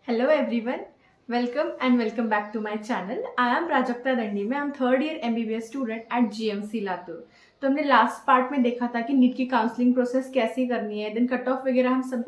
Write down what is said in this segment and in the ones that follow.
Hello everyone, welcome and welcome back to my channel. I am Prajakta Dandi. मैं am third year MBBS student at GMC Latur. तो हमने last part में देखा था कि NEET की काउंसलिंग प्रोसेस कैसे करनी है, देन कट ऑफ वगैरह हम सब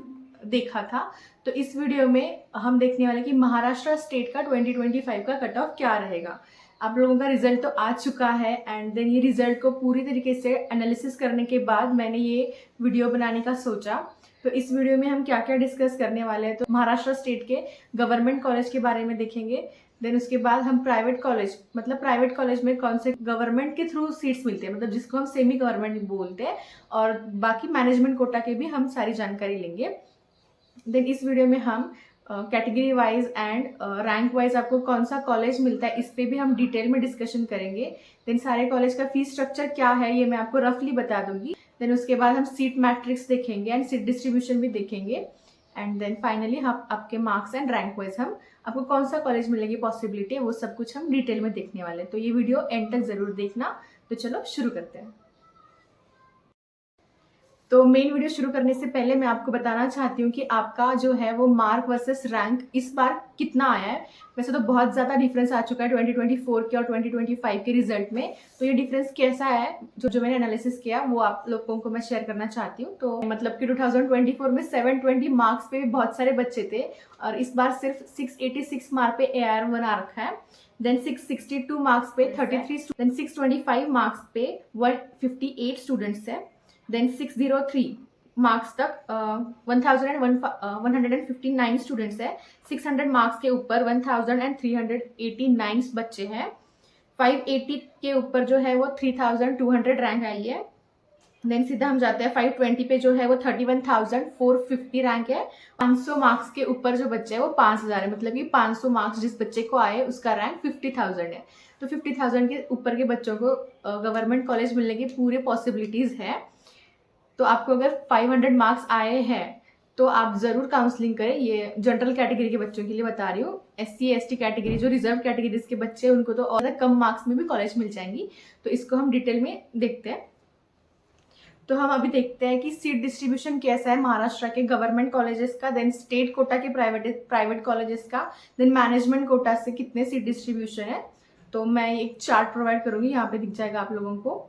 देखा था. तो इस वीडियो में हम देखने वाले कि महाराष्ट्र स्टेट का 2025 का कट ऑफ क्या रहेगा. आप लोगों का रिजल्ट तो आ चुका है एंड देन ये रिजल्ट को पूरी तरीके से एनालिसिस करने के बाद मैंने ये वीडियो बनाने का सोचा. तो इस वीडियो में हम क्या क्या डिस्कस करने वाले हैं, तो महाराष्ट्र स्टेट के गवर्नमेंट कॉलेज के बारे में देखेंगे. देन उसके बाद हम प्राइवेट कॉलेज में कौन से गवर्नमेंट के थ्रू सीट्स मिलते हैं, मतलब जिसको हम सेमी गवर्नमेंट बोलते हैं, और बाकी मैनेजमेंट कोटा के भी हम सारी जानकारी लेंगे. देन इस वीडियो में हम category wise and rank wise आपको कौन सा कॉलेज मिलता है इस पे भी हम डिटेल में डिस्कशन करेंगे. देन सारे कॉलेज का फीस स्ट्रक्चर क्या है ये मैं आपको रफली बता दूंगी. देन उसके बाद हम सीट मैट्रिक्स देखेंगे एंड सीट डिस्ट्रीब्यूशन भी देखेंगे. एंड देन फाइनली हम आपके मार्क्स एंड रैंक वाइज हम आपको कौन सा कॉलेज मिलने की पॉसिबिलिटी है वो सब कुछ हम डिटेल में देखने वाले हैं. तो ये वीडियो एंड तक जरूर देखना. तो चलो शुरू करते हैं. तो मेन वीडियो शुरू करने से पहले मैं आपको बताना चाहती हूँ कि आपका जो है वो मार्क वर्सेस रैंक इस बार कितना आया है. वैसे तो बहुत ज़्यादा डिफरेंस आ चुका है 2024 के और 2025 के रिजल्ट में. तो ये डिफरेंस कैसा है जो मैंने एनालिसिस किया वो आप लोगों को मैं शेयर करना चाहती हूँ. तो मतलब कि 2024 में 720 मार्क्स पे भी बहुत सारे बच्चे थे और इस बार सिर्फ 686 मार्क पे AR बना रखा है. देन 662 मार्क्स पे 33, देन 625 मार्क्स पे 158 स्टूडेंट्स है. देन 603 मार्क्स तक 1159 स्टूडेंट्स है. 600 मार्क्स के ऊपर 1389 बच्चे हैं. 580 के ऊपर जो है वो 3200 रैंक आई है. देन सीधा हम जाते हैं 520 पे जो है वो 31,450 रैंक है. 500 मार्क्स के ऊपर जो बच्चे हैं वो 5000 है, मतलब कि 500 मार्क्स जिस बच्चे को आए उसका रैंक 50,000 है. तो 50,000 के ऊपर के बच्चों को गवर्नमेंट कॉलेज मिलने की पूरे पॉसिबिलिटीज है. तो आपको अगर 500 मार्क्स आए हैं तो आप ज़रूर काउंसलिंग करें. ये जनरल कैटेगरी के बच्चों के लिए बता रही हूँ. SC ST कैटेगरी जो रिजर्व कैटेगरीज के बच्चे हैं उनको तो और कम मार्क्स में भी कॉलेज मिल जाएंगी. तो इसको हम डिटेल में देखते हैं. तो हम अभी देखते हैं कि सीट डिस्ट्रीब्यूशन कैसा है महाराष्ट्र के गवर्नमेंट कॉलेजेस का, देन स्टेट कोटा के प्राइवेट कॉलेजेस का, देन मैनेजमेंट कोटा से कितने सीट डिस्ट्रीब्यूशन है. तो मैं एक चार्ट प्रोवाइड करूंगी, यहाँ पे दिख जाएगा आप लोगों को.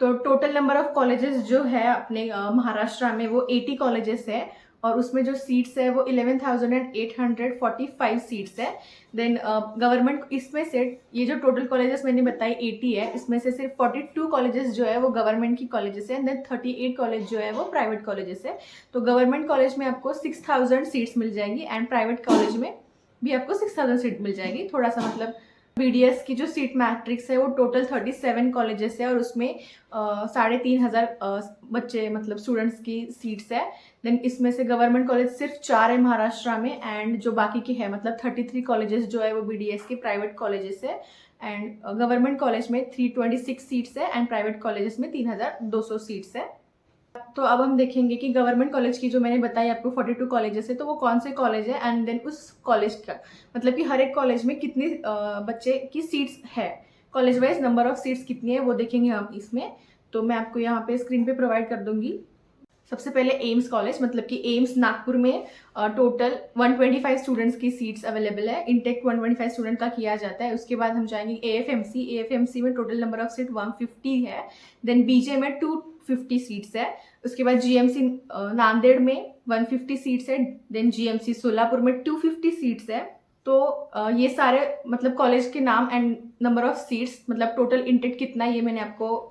तो टोटल नंबर ऑफ कॉलेजेस जो है अपने महाराष्ट्र में वो 80 कॉलेजेस है और उसमें जो सीट्स है वो 11,845 सीट्स है. देन गवर्नमेंट इसमें से ये जो टोटल कॉलेजेस मैंने बताई 80 है, इसमें से सिर्फ 42 कॉलेजेस जो है वो गवर्नमेंट की कॉलेजेस है. देन 38 कॉलेज जो है वो प्राइवेट कॉलेजेस है. तो गवर्नमेंट कॉलेज में आपको 6000 सीट्स मिल जाएंगी एंड प्राइवेट कॉलेज में भी आपको 6000 सीट मिल जाएगी. थोड़ा सा मतलब BDS की जो सीट मैट्रिक्स है वो टोटल 37 कॉलेजेस है और उसमें 3,500 बच्चे मतलब स्टूडेंट्स की सीट्स है. देन इसमें से गवर्नमेंट कॉलेज सिर्फ 4 है महाराष्ट्र में एंड जो बाकी के है मतलब 33 कॉलेजेस जो है वो BDS के प्राइवेट कॉलेजेस है. एंड गवर्नमेंट कॉलेज में 326 सीट्स है एंड प्राइवेट कॉलेजेस में 3,200 सीट्स है. तो अब हम देखेंगे कि गवर्नमेंट कॉलेज की जो मैंने बताई आपको 42 कॉलेजेस है तो वो कौन से कॉलेज है एंड देन उस कॉलेज का मतलब कि हर एक कॉलेज में कितने बच्चे की सीट्स है, college wise number of seats कितनी है वो देखेंगे हम इसमें. तो मैं आपको यहाँ पे स्क्रीन पे प्रोवाइड कर दूंगी. सबसे पहले एम्स कॉलेज, मतलब कि एम्स नागपुर में टोटल 125 स्टूडेंट्स की सीट्स अवेलेबल है. इनटेक 125 स्टूडेंट का किया जाता है. उसके बाद हम जाएंगे AFMC में टोटल नंबर ऑफ सीट 150 है. देन BJ में 250 सीट्स है. उसके बाद GMC नांदेड़ में 150 सीट्स है. देन GMC सोलापुर में 250 सीट्स है. तो ये सारे मतलब कॉलेज के नाम एंड नंबर ऑफ सीट्स मतलब टोटल इनटेक कितना ये मैंने आपको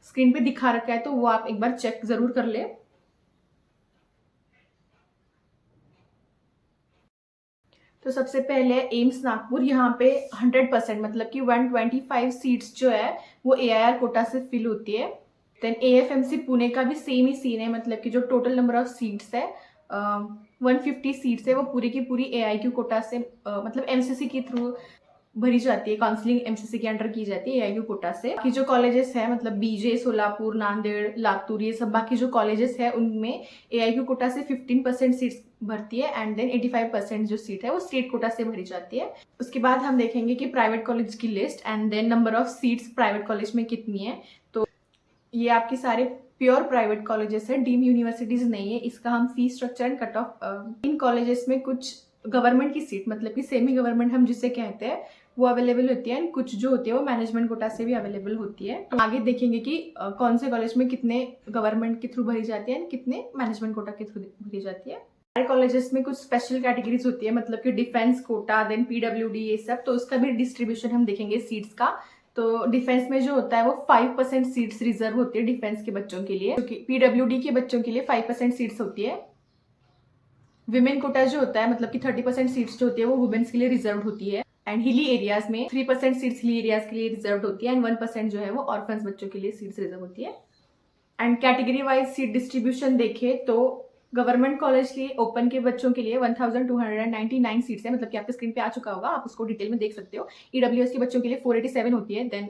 स्क्रीन पे दिखा रखा है, तो वो आप एक बार चेक जरूर कर ले. तो सबसे पहले एम्स नागपुर, यहाँ पे 100% मतलब कि 125 सीट्स जो है वो AIR कोटा से फिल होती है. देन AFMC पुणे का भी सेम ही सीन है, मतलब कि जो टोटल नंबर ऑफ सीट्स है 150 सीट्स है वो पूरी की पूरी AIQ कोटा से मतलब MCC के थ्रू भरी जाती है. काउंसलिंग MCC के अंडर की जाती है AIQ कोटा से. बाकी जो कॉलेजेस है मतलब BJ सोलापुर नांदेड़ लातूर ये सब बाकी जो कॉलेजेस है उनमें AIQ कोटा से 15% सीट्स भरती है एंड देन 85% जो सीट है वो स्टेट कोटा से भरी जाती है. उसके बाद हम देखेंगे कि प्राइवेट कॉलेज की list and then number of seats private college में कितनी है. तो ये आपके सारे प्योर प्राइवेट कॉलेजेस है, डीम यूनिवर्सिटीज नहीं है। इसका हम fees structure and cut off, इन कॉलेजेस में कुछ गवर्नमेंट की सीट मतलब कि सेमी गवर्नमेंट हम जिसे कहते हैं वो अवेलेबल होती है, एंड कुछ जो होती है वो मैनेजमेंट कोटा से भी अवेलेबल होती है। तो आगे देखेंगे कि कौन से कॉलेज में कितने गवर्नमेंट के थ्रू भरी जाती है एंड कितने मैनेजमेंट कोटा के थ्रू भरी जाती है। सारे कॉलेजेस में कुछ स्पेशल कैटेगरीज होती है, मतलब कि डिफेंस कोटा, देन पीडब्ल्यूडी, ये सब, तो उसका भी डिस्ट्रीब्यूशन हम देखेंगे सीट्स का। तो डिफेंस में जो होता है वो 5% सीट्स रिजर्व होती है डिफेंस के बच्चों के लिए, क्योंकि पीडब्ल्यूडी के बच्चों के लिए 5% सीट्स होती है। विमेन कोटा जो होता है मतलब कि 30% सीट्स जो होती है वो वुमेन्स के लिए रिजर्व होती है। एंड हिली एरियाज में 3% सीट्स हिली एरियाज के लिए रिजर्व होती है, एंड 1% जो है वो ऑर्फन्स बच्चों के लिए सीट्स रिजर्व होती है। And category wise seat distribution देखे तो गवर्नमेंट कॉलेज के ओपन के बच्चों के लिए 1299 सीट्स है, मतलब कि आपके स्क्रीन पे आ चुका होगा, आप उसको डिटेल में देख सकते हो। ईडब्ल्यूएस के बच्चों के लिए 487 होती है, देन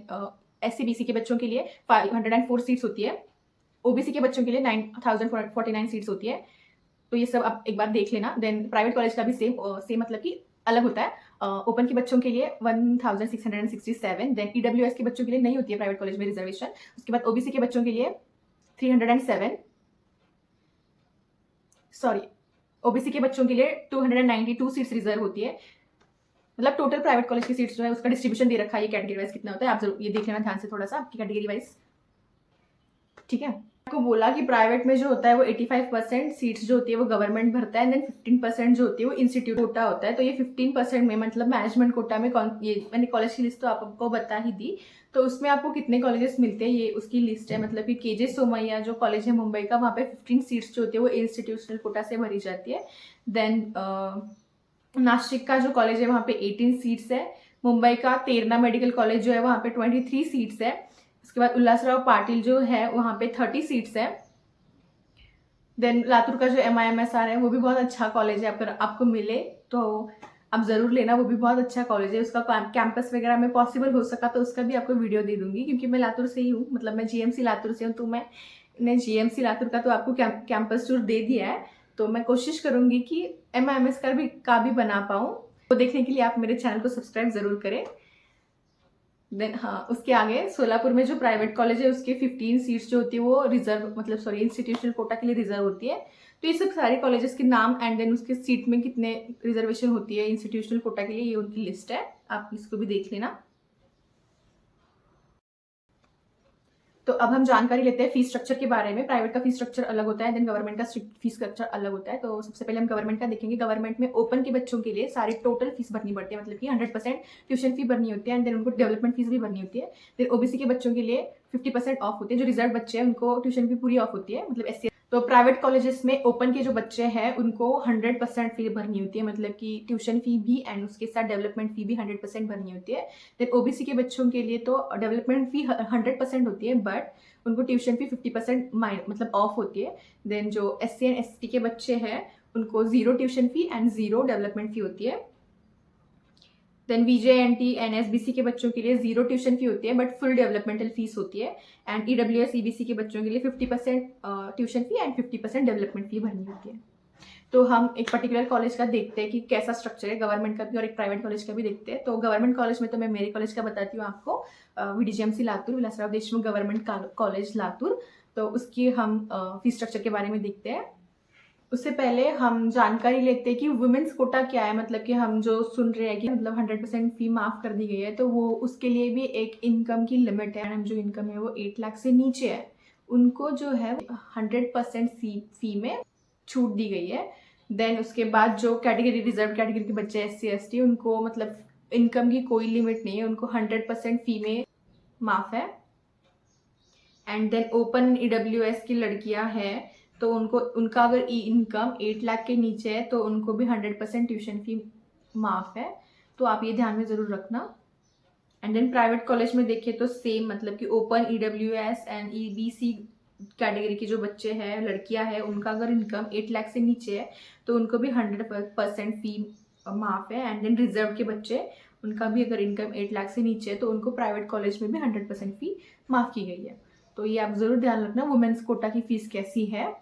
एससीबीसी के बच्चों के लिए 504 सीट्स होती है, ओबीसी के बच्चों के लिए 9049 सीट्स होती है। तो ये सब आप एक बार देख लेना। देन प्राइवेट कॉलेज का भी सेम मतलब कि अलग होता है। ओपन के बच्चों के लिए 1667, देन ईडब्ल्यूएस के बच्चों के लिए नहीं होती है प्राइवेट कॉलेज में रिजर्वेशन। उसके बाद ओबीसी के बच्चों के लिए 307, सॉरी ओबीसी के बच्चों के लिए 292 सीट्स रिजर्व होती है। मतलब टोटल प्राइवेट कॉलेज की सीट्स जो है उसका डिस्ट्रीब्यूशन दे रखा है, ये कैटेगरी वाइज कितना होता है आप जरूर ये देख लेना ध्यान से थोड़ा सा आपकी कैटेगरी वाइज, ठीक है। आपको बोला कि प्राइवेट में जो होता है वो 85% सीट्स जो होती है वो गवर्नमेंट भरता है, एंड देन 15% जो होती है वो इंस्टीट्यूट कोटा होता है। तो ये 15% में मतलब मैनेजमेंट कोटा में कौन, ये मैंने कॉलेज की लिस्ट तो आपको बता ही दी, तो उसमें आपको कितने कॉलेजेस मिलते हैं ये उसकी लिस्ट है। मतलब कि केजे सोमैया जो कॉलेज है मुंबई का, वहाँ पे 15 सीट्स जो होती है वो इंस्टीट्यूशनल कोटा से भरी जाती है। देन नासिक का जो कॉलेज है वहाँ पे 18 सीट्स है। मुंबई का तेरना मेडिकल कॉलेज जो है वहाँ पे 23 सीट्स है। उसके बाद उल्लासराव पाटिल जो है वहाँ पे 30 सीट्स है। देन लातूर का जो MIMSR है वो भी बहुत अच्छा कॉलेज है, अगर आपको मिले तो आप जरूर लेना, वो भी बहुत अच्छा कॉलेज है। उसका कैंपस वगैरह में पॉसिबल हो सका तो उसका भी आपको वीडियो दे दूंगी, क्योंकि मैं लातूर से ही हूँ, मतलब मैं GMC लातूर से हूँ, तो मैंने GMC लातूर का तो आपको कैंपस टूर दे दिया है। तो मैं कोशिश करूंगी कि MIMS का भी बना पाऊँ। तो देखने के लिए आप मेरे चैनल को सब्सक्राइब जरूर करें। देन हाँ, उसके आगे सोलापुर में जो प्राइवेट कॉलेज है उसके 15 सीट्स जो होती है वो रिजर्व मतलब सॉरी इंस्टीट्यूशनल कोटा के लिए रिजर्व होती है। तो ये सब सारे कॉलेजेस के नाम एंड देन उसके सीट में कितने रिजर्वेशन होती है इंस्टीट्यूशनल कोटा के लिए, ये उनकी लिस्ट है, आप इसको भी देख लेना। तो अब हम जानकारी लेते हैं फीस स्ट्रक्चर के बारे में। प्राइवेट का फीस स्ट्रक्चर अलग होता है, देन गवर्नमेंट का फीस स्ट्रक्चर अलग होता है। तो सबसे पहले हम गवर्नमेंट का देखेंगे। गवर्नमेंट में ओपन के बच्चों के लिए सारी टोटल फीस भरनी पड़ती है, मतलब कि 100% ट्यूशन फी भरनी होती है, एंड देन उनको डेवलपमेंट फीस भी भरनी होती है। फिर ओबीसी के बच्चों के लिए 50% ऑफ होती है, जो रिजर्व बच्चे हैं उनको ट्यूशन फी पूरी ऑफ होती है, मतलब SC। तो प्राइवेट कॉलेजेस में ओपन के जो बच्चे हैं उनको 100% फी भरनी होती है, मतलब कि ट्यूशन फी भी एंड उसके साथ डेवलपमेंट फी भी 100% भरनी होती है। देन ओबीसी के बच्चों के लिए तो डेवलपमेंट फी 100% होती है, बट उनको ट्यूशन फी 50% मतलब ऑफ होती है। देन जो SC एंड ST के बच्चे हैं उनको 0 ट्यूशन फी एंड 0 डेवलपमेंट फी होती है। देन VJNT NSBC के बच्चों के लिए 0 ट्यूशन फी होती है बट फुल डेवलपमेंटल फीस होती है। एंड EWS EBC के बच्चों के लिए 50% ट्यूशन फी एंड 50% डेवलपमेंट फी भरनी होती है। तो हम एक पर्टिकुलर कॉलेज का देखते हैं कि कैसा स्ट्रक्चर है, गवर्नमेंट का भी और एक प्राइवेट कॉलेज का भी देखते हैं। तो गवर्नमेंट कॉलेज में तो मैं मेरे कॉलेज का बताती हूँ आपको, VDGMC Latur, Vilasrao Deshmukh government college Latur. तो उसकी हम फीस स्ट्रक्चर के बारे में देखते हैं। उससे पहले हम जानकारी लेते हैं कि वुमेन्स कोटा क्या है। मतलब कि हम जो सुन रहे हैं कि मतलब 100% फी माफ कर दी गई है, तो वो उसके लिए भी एक इनकम की लिमिट है। जो इनकम है वो 8 लाख से नीचे है, उनको जो है 100% फी में छूट दी गई है। देन उसके बाद जो कैटेगरी रिजर्व कैटेगरी के बच्चे SC ST उनको मतलब इनकम की कोई लिमिट नहीं है, उनको 100% फी में माफ है। एंड देन ओपन EWS की लड़कियां हैं तो उनको उनका अगर इनकम 8 लाख के नीचे है तो उनको भी 100% ट्यूशन फी माफ है, तो आप ये ध्यान में जरूर रखना। एंड देन प्राइवेट कॉलेज में देखिए तो सेम, मतलब कि open EWS and EBC category के जो बच्चे हैं लड़कियां हैं उनका अगर इनकम 8 लाख से नीचे है तो उनको भी 100% फी माफ है। एंड देन रिजर्व के बच्चे उनका भी अगर इनकम 8 लाख से नीचे है तो उनको प्राइवेट कॉलेज में भी 100% फी माफ की गई है। तो ये आप जरूर ध्यान रखना वुमेन्स कोटा की फीस कैसी है।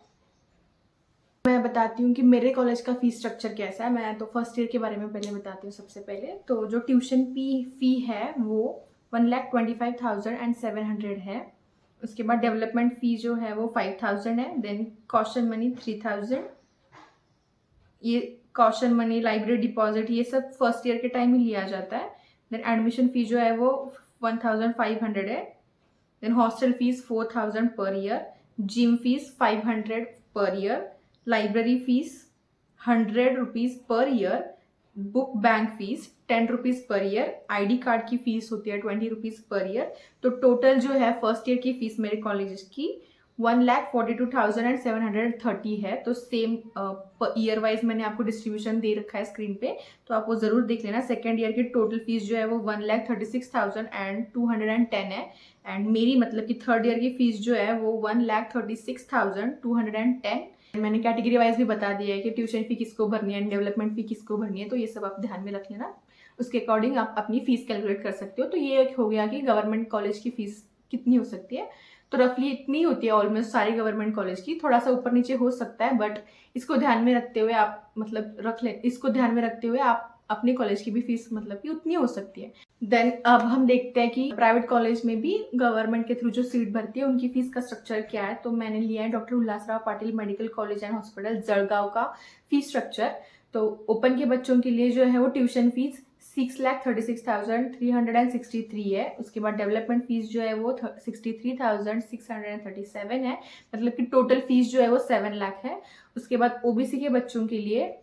मैं बताती हूँ कि मेरे कॉलेज का फीस स्ट्रक्चर कैसा है। मैं तो फर्स्ट ईयर के बारे में पहले बताती हूँ। सबसे पहले तो जो ट्यूशन फी है वो 1,25,700 है। उसके बाद डेवलपमेंट फी जो है वो 5000 है। देन कॉशन मनी 3000, ये कॉशन मनी, लाइब्रेरी डिपॉजिट, ये सब फर्स्ट ईयर के टाइम ही लिया जाता है। देन एडमिशन फी जो है वो 1500 है। Then hostel fees 4000 per year, gym fees 500 per year, library fees 100 rupees per year, book bank fees 10 rupees per year, ID card की फीस होती है 20 रुपीज़ पर ईयर। तो टोटल जो है फर्स्ट ईयर की फीस मेरे कॉलेज की 1,42,730 है। तो सेम ईयर वाइज मैंने आपको डिस्ट्रीब्यूशन दे रखा है स्क्रीन पे, तो आप वो ज़रूर देख लेना। सेकेंड ईयर की टोटल फीस जो है वो 1,36,210 है। एंड मेरी मतलब कि थर्ड ईयर की फीस जो है वो 1,36,210। मैंने कैटेगरी वाइज भी बता दिया है कि ट्यूशन फी किसको भरनी है, डेवलपमेंट फी किसको भरनी है, तो ये सब आप ध्यान में रख लेना। उसके अकॉर्डिंग आप अपनी फीस कैलकुलेट कर सकते हो। तो ये एक हो गया कि गवर्नमेंट कॉलेज की फीस कितनी हो सकती है। तो रफली इतनी होती है ऑलमोस्ट सारी गवर्नमेंट कॉलेज की, थोड़ा सा ऊपर नीचे हो सकता है, बट इसको ध्यान में रखते हुए आप मतलब रख लें, इसको ध्यान में रखते हुए आप अपने कॉलेज की भी फीस मतलब कि उतनी हो सकती है। देन अब हम देखते हैं कि प्राइवेट कॉलेज में भी गवर्नमेंट के थ्रू जो सीट भरती है उनकी फीस का स्ट्रक्चर क्या है। तो मैंने लिया है doctor Ullasrao Patil medical college and hospital Jalgaon का फीस स्ट्रक्चर। तो ओपन के बच्चों के लिए जो है वो ट्यूशन फीस 6,36,363 है। उसके बाद डेवलपमेंट फीस जो है वो 63,637 है, मतलब कि टोटल फीस जो है वो 7 लाख है। उसके बाद ओबीसी के बच्चों के लिए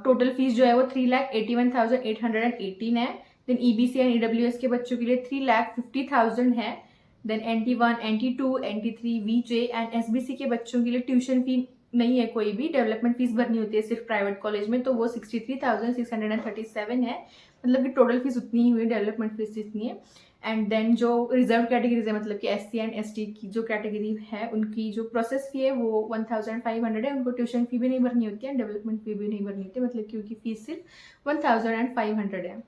टोटल फीस जो है वो 3,81,818 है। देन ईबीसी एंड ईडब्ल्यूएस के बच्चों के लिए 3,50,000 है। Then NT1, NT2, NT3, VJ and SBC के बच्चों के लिए ट्यूशन फी नहीं है कोई भी, डेवलपमेंट फीस भरनी होती है सिर्फ प्राइवेट कॉलेज में, तो वो 63,637 है। मतलब कि टोटल फीस उतनी ही हुई, डेवलपमेंट फीस इतनी है। एंड देन जो रिजर्व कैटेगरीज है, मतलब कि SC एंड ST की जो कैटेगरी है उनकी जो प्रोसेस फी है वो 1,500 है। उनको ट्यूशन फी भी नहीं भरनी होती है, डेवलपमेंट फी भी नहीं भरनी होती है, मतलब कि उनकी फीस सिर्फ 1,500 है।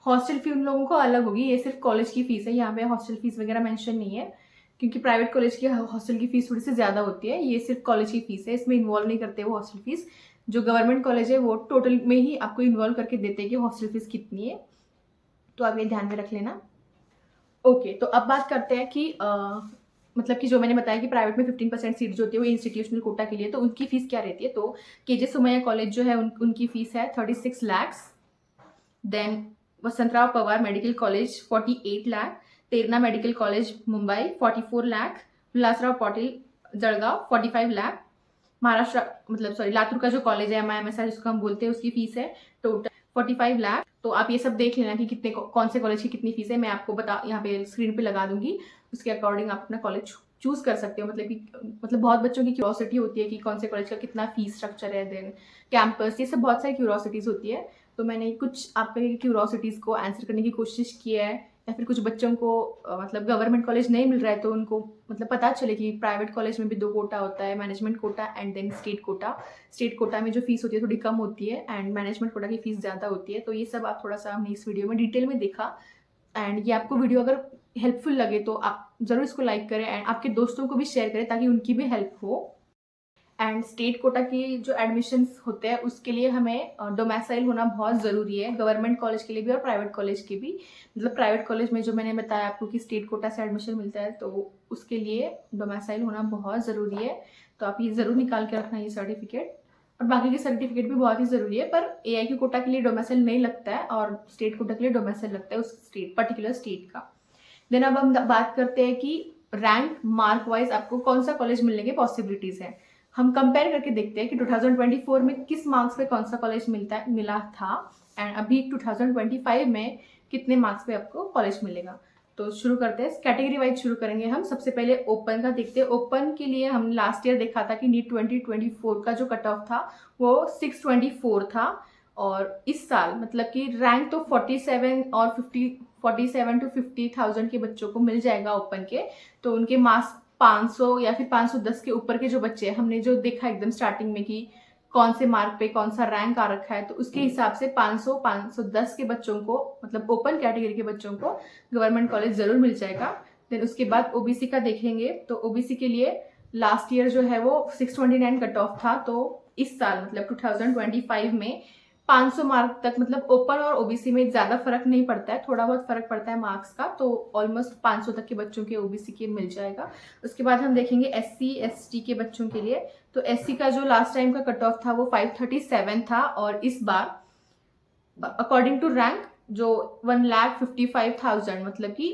हॉस्टल फी उन लोगों को अलग होगी, ये सिर्फ कॉलेज की फीस है, यहाँ पे हॉस्टल फीस वगैरह मेंशन नहीं है, क्योंकि प्राइवेट कॉलेज की हॉस्टल की फीस थोड़ी सी ज़्यादा होती है। ये सिर्फ कॉलेज की फीस है, इसमें इन्वॉल्व नहीं करते वो हॉस्टल फीस। जो गवर्नमेंट कॉलेज है वो टोटल में ही आपको इन्वॉल्व करके देते हैं कि हॉस्टल फीस कितनी है, तो आप ये ध्यान में रख लेना। ओके, तो अब बात करते हैं कि मतलब कि जो मैंने बताया कि प्राइवेट में 15% सीट जो होती है वो इंस्टीट्यूशनल कोटा के लिए, तो उनकी फीस क्या रहती है। तो KJ सोमैया कॉलेज जो है उनकी फीस है 36 lakh. Then Vasantrao Pawar medical college 48 lakh, Terna medical college Mumbai 44 lakh, Ullasrao Patil Jalgaon 45 lakh, Maharashtra मतलब सॉरी लातूर का जो कॉलेज है MIMSR जिसको हम बोलते हैं उसकी फीस है टोटल 45 लाख। तो आप ये सब देख लेना कि कितने कौन से कॉलेज की कितनी फीस है, मैं आपको यहाँ पे स्क्रीन पे लगा दूंगी, उसके अकॉर्डिंग आप अपना कॉलेज चूज कर सकते हो। मतलब बहुत बच्चों की क्यूरोसिटी होती है कि कौन से कॉलेज का कितना फीस स्ट्रक्चर है, देन कैंपस, ये सब बहुत सारी क्यूरोसिटीज होती है। तो मैंने कुछ आपके क्यूरोसिटीज को आंसर करने की कोशिश की है, या फिर कुछ बच्चों को मतलब गवर्नमेंट कॉलेज नहीं मिल रहा है तो उनको मतलब पता चले कि प्राइवेट कॉलेज में भी 2 कोटा होता है, management quota and then state quota. State quota में जो फीस होती है थोड़ी कम होती है एंड मैनेजमेंट कोटा की फीस ज़्यादा होती है। तो ये सब आप थोड़ा सा हमने इस वीडियो में डिटेल में देखा। एंड ये आपको वीडियो अगर हेल्पफुल लगे तो आप ज़रूर इसको लाइक करें एंड आपके दोस्तों को भी शेयर करें ताकि उनकी भी हेल्प हो। एंड स्टेट कोटा की जो एडमिशन्स होते हैं उसके लिए हमें डोमेसाइल होना बहुत ज़रूरी है, गवर्नमेंट कॉलेज के लिए भी और प्राइवेट कॉलेज के भी। मतलब प्राइवेट कॉलेज में जो मैंने बताया आपको कि स्टेट कोटा से एडमिशन मिलता है, तो उसके लिए डोमेसाइल होना बहुत ज़रूरी है। तो आप ये ज़रूर निकाल के रखना ये सर्टिफिकेट, और बाकी के सर्टिफिकेट भी बहुत ही ज़रूरी है। पर AIQ कोटा के लिए डोमेसाइल नहीं लगता है और स्टेट कोटा के लिए डोमेसाइल लगता है उस पर्टिकुलर स्टेट का। देन अब हम बात करते हैं कि रैंक मार्क वाइज आपको कौन सा कॉलेज मिलने के पॉसिबिलिटीज़ हैं। हम कंपेयर करके देखते हैं कि 2024 में किस मार्क्स पे कौन सा कॉलेज मिला था एंड अभी 2025 में कितने मार्क्स पे आपको कॉलेज मिलेगा। तो शुरू करते हैं, कैटेगरी वाइज शुरू करेंगे हम। सबसे पहले ओपन का देखते हैं। ओपन के लिए हम लास्ट ईयर देखा था कि नीट 2024 का जो कट ऑफ था वो 624 था, और इस साल मतलब कि रैंक तो 47 और 47 to 50,000 के बच्चों को मिल जाएगा ओपन के। तो उनके मार्क्स 500 या फिर 510 के ऊपर के जो बच्चे हैं, हमने जो देखा एकदम स्टार्टिंग में कि कौन से मार्क पे कौन सा रैंक आ रखा है, तो उसके हिसाब से 500-510 के बच्चों को मतलब ओपन कैटेगरी के बच्चों को गवर्नमेंट कॉलेज जरूर मिल जाएगा। देन उसके बाद ओबीसी का देखेंगे तो ओबीसी के लिए लास्ट ईयर जो है वो 629 कट ऑफ था, तो इस साल मतलब 2025 में 500 मार्क तक, मतलब ओपन और ओबीसी में ज़्यादा फर्क नहीं पड़ता है, थोड़ा बहुत फर्क पड़ता है मार्क्स का, तो ऑलमोस्ट 500 तक के बच्चों के ओबीसी के मिल जाएगा। उसके बाद हम देखेंगे एससी एसटी के बच्चों के लिए। तो एससी का जो लास्ट टाइम का कट ऑफ था वो 537 था, और इस बार अकॉर्डिंग टू रैंक जो 1,55,000 मतलब कि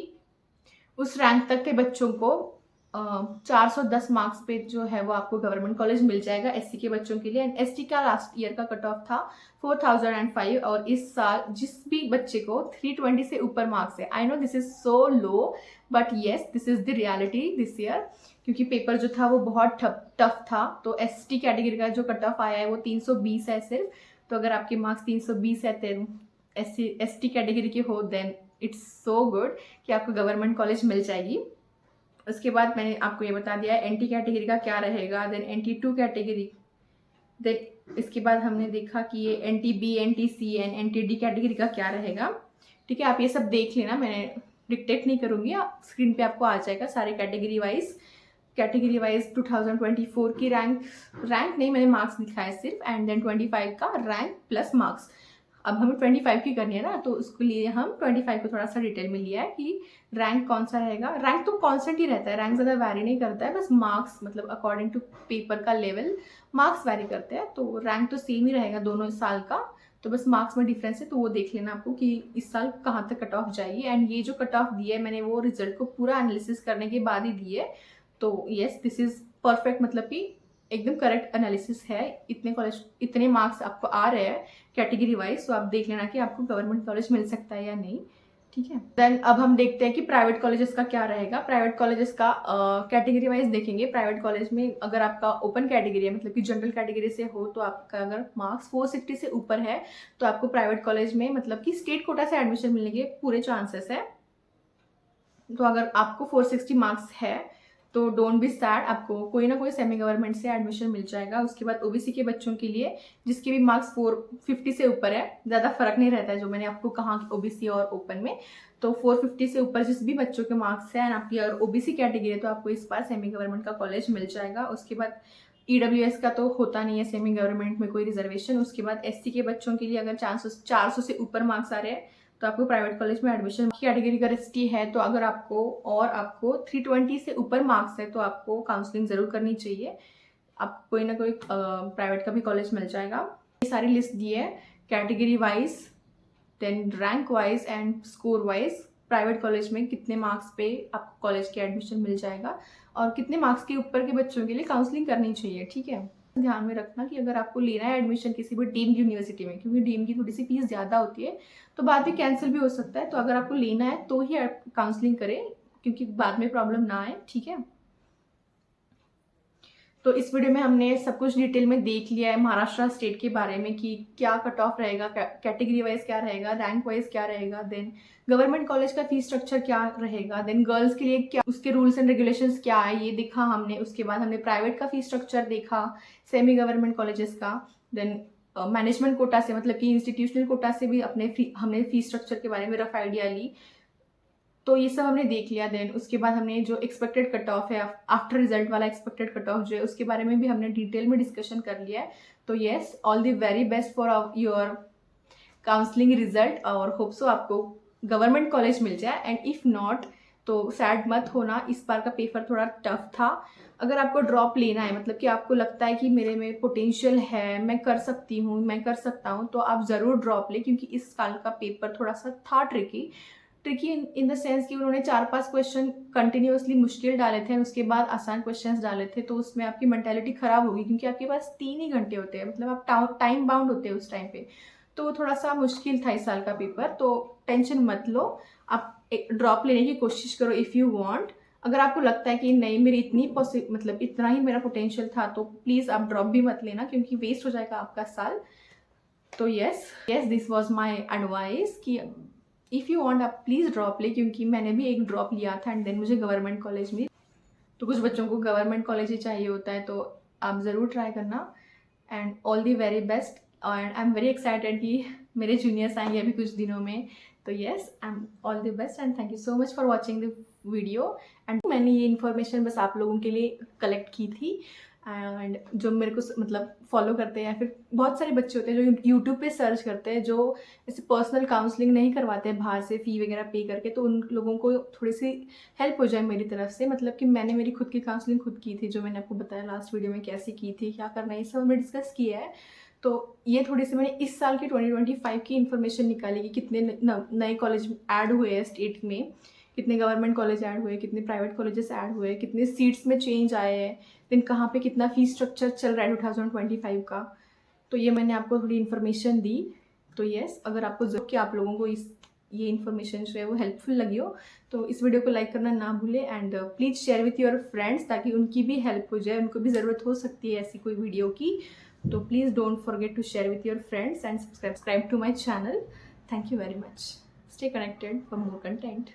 उस रैंक तक के बच्चों को 410 मार्क्स पे जो है वो आपको गवर्नमेंट कॉलेज मिल जाएगा एससी के बच्चों के लिए। एंड एसटी का लास्ट ईयर का कट ऑफ था 4005, और इस साल जिस भी बच्चे को 320 से ऊपर मार्क्स है, I know this is so low but yes this is the reality this year, क्योंकि पेपर जो था वो बहुत टफ था। तो एसटी कैटेगरी का जो कट ऑफ आया है वो 320 है सिर्फ। तो अगर आपके मार्क्स 320 है देन एसटी कैटेगरी के हो, देन इट्स सो गुड कि आपको गवर्नमेंट कॉलेज मिल जाएगी। उसके बाद मैंने आपको ये बता दिया एनटी कैटेगरी का क्या रहेगा, देन NT2 कैटेगरी, देन इसके बाद हमने देखा कि ये NTB NTC and NTD category का क्या रहेगा। ठीक है, आप ये सब देख लेना, मैंने डिक्टेट नहीं करूँगी, स्क्रीन पे आपको आ जाएगा सारे कैटेगरी वाइज 2024 की रैंक नहीं, मैंने मार्क्स लिखा है सिर्फ, एंड देन 25 का रैंक प्लस मार्क्स। अब हमें 25 की करनी है ना, तो उसके लिए हम 25 को थोड़ा सा डिटेल में लिया है कि रैंक कौन सा रहेगा। रैंक तो कांस्टेंट ही रहता है, रैंक ज़्यादा वैरी नहीं करता है, बस मार्क्स मतलब अकॉर्डिंग टू पेपर का लेवल मार्क्स वैरी करते हैं, तो रैंक तो सेम ही रहेगा दोनों साल का, तो बस मार्क्स में डिफरेंस है, तो वो देख लेना आपको कि इस साल कहाँ तक कट ऑफ जाएगी। एंड ये जो कट ऑफ दिए है मैंने वो रिजल्ट को पूरा एनालिसिस करने के बाद ही दिए, तो येस दिस इज परफेक्ट, मतलब कि एकदम करेक्ट एनालिसिस है। इतने मार्क्स आपको आ रहे हैं कैटेगरी वाइज, तो आप देख लेना कि आपको गवर्नमेंट कॉलेज मिल सकता है या नहीं। ठीक है, देन अब हम देखते हैं कि प्राइवेट कॉलेजेस का क्या रहेगा। प्राइवेट कॉलेजेस का कैटेगरी वाइज देखेंगे। प्राइवेट कॉलेज में अगर आपका ओपन कैटेगरी है, मतलब कि जनरल कैटेगरी से हो, तो आपका अगर मार्क्स 460 से ऊपर है तो आपको प्राइवेट कॉलेज में मतलब कि स्टेट कोटा से एडमिशन मिलने के पूरे चांसेस है। तो अगर आपको 460 मार्क्स है तो डोंट बी सैड, आपको कोई ना कोई सेमी गवर्नमेंट से एडमिशन मिल जाएगा। उसके बाद ओबीसी के बच्चों के लिए जिसके भी मार्क्स 450 से ऊपर है, ज़्यादा फर्क नहीं रहता है जो मैंने आपको कहा कि ओबीसी और ओपन में, तो 450 से ऊपर जिस भी बच्चों के मार्क्स हैं, आपकी अगर ओबीसी कैटेगरी है तो आपको इस बार सेमी गवर्नमेंट का कॉलेज मिल जाएगा। उसके बाद EWS का तो होता नहीं है सेमी गवर्नमेंट में कोई रिजर्वेशन। उसके बाद SC के बच्चों के लिए अगर 400 से ऊपर मार्क्स आ रहे हैं तो आपको प्राइवेट कॉलेज में एडमिशन कैटेगरी का ST है, तो अगर आपको 320 से ऊपर मार्क्स है तो आपको काउंसलिंग जरूर करनी चाहिए, आप कोई ना कोई प्राइवेट का भी कॉलेज मिल जाएगा। ये सारी लिस्ट दी है category wise, then rank wise and score wise, private college में कितने मार्क्स पे आपको कॉलेज के एडमिशन मिल जाएगा और कितने मार्क्स के ऊपर के बच्चों के लिए काउंसलिंग करनी चाहिए। ठीक है, ध्यान में रखना कि अगर आपको लेना है एडमिशन किसी भी डीम्ड यूनिवर्सिटी में, क्योंकि डीम की थोड़ी सी फीस ज़्यादा होती है तो बाद में कैंसिल भी हो सकता है, तो अगर आपको लेना है तो ही काउंसलिंग करें क्योंकि बाद में प्रॉब्लम ना आए। ठीक है, तो इस वीडियो में हमने सब कुछ डिटेल में देख लिया है महाराष्ट्र स्टेट के बारे में कि क्या कट ऑफ रहेगा, कैटेगरी वाइज क्या रहेगा, रैंक वाइज क्या रहेगा, देन गवर्नमेंट कॉलेज का फीस स्ट्रक्चर क्या रहेगा, देन गर्ल्स के लिए क्या उसके रूल्स एंड रेगुलेशंस क्या है ये देखा हमने। उसके बाद हमने प्राइवेट का फीस स्ट्रक्चर देखा, सेमी गवर्नमेंट कॉलेजेस का, देन मैनेजमेंट कोटा से मतलब कि इंस्टीट्यूशनल कोटा से भी हमने फीस स्ट्रक्चर के बारे में रफ आइडिया ली, तो ये सब हमने देख लिया। देन उसके बाद हमने जो एक्सपेक्टेड कट ऑफ है आफ्टर रिजल्ट वाला एक्सपेक्टेड कट ऑफ जो है उसके बारे में भी हमने डिटेल में डिस्कशन कर लिया है। तो yes, all the very best for your counselling result और होप सो आपको गवर्नमेंट कॉलेज मिल जाए, एंड इफ नॉट तो सैड मत होना, इस बार का पेपर थोड़ा टफ था। अगर आपको ड्रॉप लेना है, मतलब कि आपको लगता है कि मेरे में पोटेंशियल है, मैं कर सकती हूँ, मैं कर सकता हूँ, तो आप ज़रूर ड्रॉप लें, क्योंकि इस साल का पेपर थोड़ा सा था ट्रिकी इन द सेंस कि उन्होंने 4-5 क्वेश्चन कंटिन्यूअसली मुश्किल डाले थे और उसके बाद आसान क्वेश्चंस डाले थे, तो उसमें आपकी मेंटालिटी खराब होगी क्योंकि आपके पास 3 ही घंटे होते हैं, मतलब आप टाइम बाउंड होते हैं उस टाइम पे, तो थोड़ा सा मुश्किल था इस साल का पेपर। तो टेंशन मत लो, आप एक ड्रॉप लेने की कोशिश करो इफ़ यू वांट। अगर आपको लगता है कि नहीं मेरी मतलब इतना ही मेरा पोटेंशियल था, तो प्लीज़ आप ड्रॉप भी मत लेना क्योंकि वेस्ट हो जाएगा आपका साल। तो yes this was my advice कि इफ़ यू वांट आप प्लीज़ ड्रॉप ले, क्योंकि मैंने भी एक ड्रॉप लिया था एंड देन मुझे गवर्नमेंट कॉलेज में, तो कुछ बच्चों को गवर्नमेंट कॉलेज ही चाहिए होता है, तो आप ज़रूर ट्राई करना and all the very best. And I am very excited कि मेरे जूनियर्स आएंगे अभी कुछ दिनों में, तो yes I am all the best and thank you so much for watching the video. And मैंने ये इन्फॉर्मेशन बस आप लोगों के लिए कलेक्ट की थी एंड जो मेरे को मतलब फॉलो करते हैं, या फिर बहुत सारे बच्चे होते हैं जो यूट्यूब पे सर्च करते हैं, जो ऐसे पर्सनल काउंसलिंग नहीं करवाते हैं बाहर से फ़ी वगैरह पे करके, तो उन लोगों को थोड़ी सी हेल्प हो जाए मेरी तरफ से। मतलब कि मैंने मेरी खुद की काउंसलिंग खुद की थी, जो मैंने आपको बताया लास्ट वीडियो में कैसे की थी, क्या करना है, ये सब हमने डिस्कस किया है। तो ये थोड़ी सी मैंने इस साल की 2025 की इन्फॉर्मेशन निकाली कि कितने नए कॉलेज ऐड हुए हैं स्टेट में, कितने गवर्नमेंट कॉलेज ऐड हुए, कितने प्राइवेट कॉलेजेस ऐड हुए, कितने सीट्स में चेंज आए हैं, देन कहाँ पे कितना फीस स्ट्रक्चर चल रहा है 2025 का। तो ये मैंने आपको थोड़ी इन्फॉर्मेशन दी। तो यस, अगर आपको जो कि आप लोगों को ये इन्फॉर्मेशन जो है वो हेल्पफुल लगी हो, तो इस वीडियो को लाइक करना ना भूलें, and please share with your friends, ताकि उनकी भी हेल्प हो जाए, उनको भी ज़रूरत हो सकती है ऐसी कोई वीडियो की। तो please don't forget to share with your friends and subscribe to my channel. Thank you very much. Stay connected for more content.